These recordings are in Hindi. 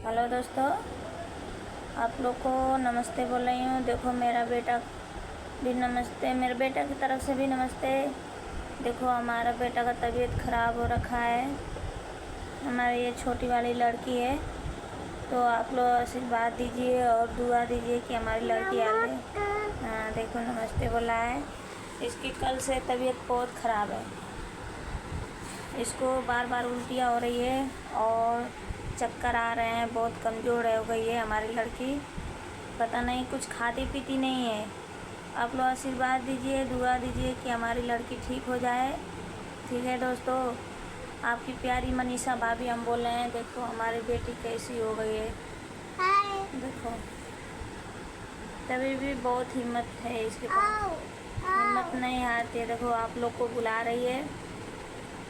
हेलो दोस्तों, आप लोग को नमस्ते बोल रही हूँ। देखो मेरा बेटा भी नमस्ते, मेरे बेटा की तरफ से भी नमस्ते। देखो हमारा बेटा का तबीयत ख़राब हो रखा है। हमारी ये छोटी वाली लड़की है, तो आप लोग आशीर्वाद दीजिए और दुआ दीजिए कि हमारी लड़की आ जाए। हाँ देखो नमस्ते बोला है। इसकी कल से तबीयत बहुत ख़राब है। इसको बार बार उल्टियाँ हो रही है और चक्कर आ रहे हैं। बहुत कमज़ोर हो गई है हमारी लड़की, पता नहीं कुछ खाती पीती नहीं है। आप लोग आशीर्वाद दीजिए, दुआ दीजिए कि हमारी लड़की ठीक हो जाए। ठीक है दोस्तों, आपकी प्यारी मनीषा भाभी हम बोल रहे हैं। देखो हमारी बेटी कैसी हो गई है। देखो तभी भी बहुत हिम्मत है इसके पास, हिम्मत नहीं हारती है। देखो आप लोग को बुला रही है,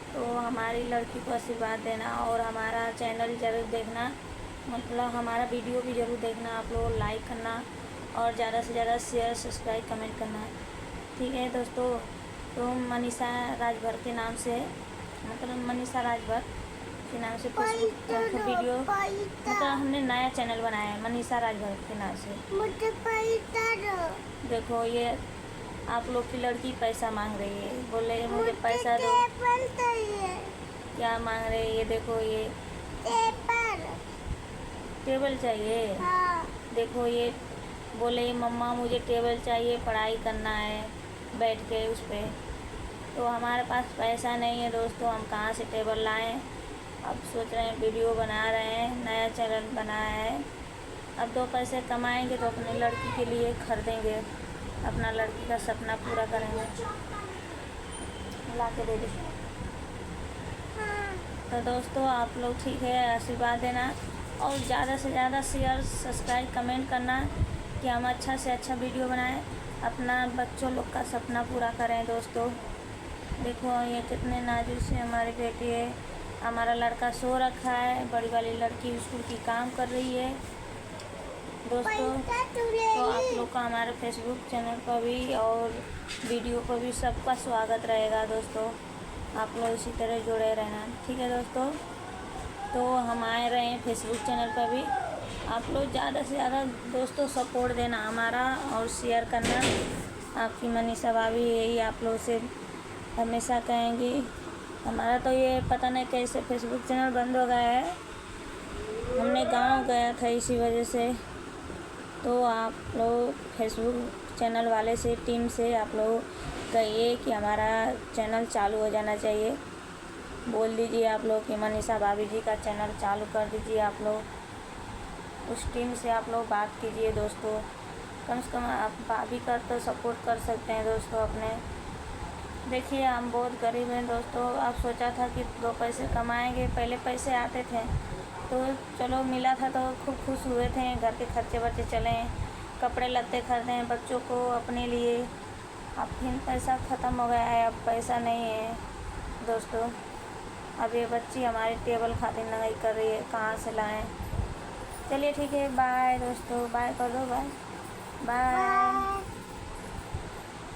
तो हमारी लड़की को आशीर्वाद देना और हमारा चैनल ज़रूर देखना, मतलब हमारा वीडियो भी ज़रूर देखना। आप लोग लाइक करना और ज़्यादा से ज़्यादा शेयर सब्सक्राइब कमेंट करना। ठीक है दोस्तों, तो मनीषा राजभर के नाम से, मतलब मनीषा राजभर के नाम से फेसबुक वीडियो, मतलब हमने नया चैनल बनाया है मनीषा राजभर के नाम से। मुझे देखो ये आप लोग की लड़की पैसा मांग रही है, बोल रही है मुझे पैसा दो। क्या मांग रही है? ये देखो ये टेबल चाहिए। हाँ। देखो ये बोले मम्मा मुझे टेबल चाहिए, पढ़ाई करना है बैठ के उस पर। तो हमारे पास पैसा नहीं है दोस्तों, हम कहाँ से टेबल लाएं। अब सोच रहे हैं वीडियो बना रहे हैं, नया चैनल बनाया है। अब 2 पैसे कमाएंगे तो अपनी लड़की के लिए खरीदेंगे, अपना लड़की का सपना पूरा करेंगे। ला के दे दीजिए। तो दोस्तों आप लोग ठीक है आशीर्वाद देना और ज़्यादा से ज़्यादा शेयर सब्सक्राइब कमेंट करना कि हम अच्छा से अच्छा वीडियो बनाएं, अपना बच्चों लोग का सपना पूरा करें। दोस्तों देखो ये कितने नाजुक से हमारी बेटी है। हमारा लड़का सो रखा है, बड़ी वाली लड़की स्कूल की काम कर रही है। दोस्तों तो आप लोग का हमारे फेसबुक चैनल पर भी और वीडियो पर भी सबका स्वागत रहेगा। दोस्तों आप लोग इसी तरह जुड़े रहना। ठीक है दोस्तों, तो हम आए रहे हैं फेसबुक चैनल पर भी। आप लोग ज़्यादा से ज़्यादा दोस्तों सपोर्ट देना हमारा और शेयर करना। आपकी मनीषा भाभी यही आप लोग से हमेशा कहेंगी। हमारा तो ये पता नहीं कैसे फेसबुक चैनल बंद हो गया है, हमने गांव गया था इसी वजह से। तो आप लोग फेसबुक चैनल वाले से टीम से आप लोग कहिए कि हमारा चैनल चालू हो जाना चाहिए। बोल दीजिए आप लोग कि मनीषा भाभी जी का चैनल चालू कर दीजिए। आप लोग उस टीम से आप लोग बात कीजिए दोस्तों, कम से कम आप भाभी का तो सपोर्ट कर सकते हैं दोस्तों अपने। देखिए हम बहुत गरीब हैं दोस्तों। आप सोचा था कि 2 पैसे कमाएंगे, पहले पैसे आते थे तो चलो मिला था तो खूब खुश हुए थे, घर के खर्चे वर्चे चलें, कपड़े लत्ते खरीदें बच्चों को अपने लिए। अब फिर पैसा ख़त्म हो गया है, अब पैसा नहीं है दोस्तों। अब ये बच्ची हमारी टेबल खातिर नंगाई कर रही है, कहाँ से लाएं। चलिए ठीक है, बाय दोस्तों, बाय कर दो, बाय बाय।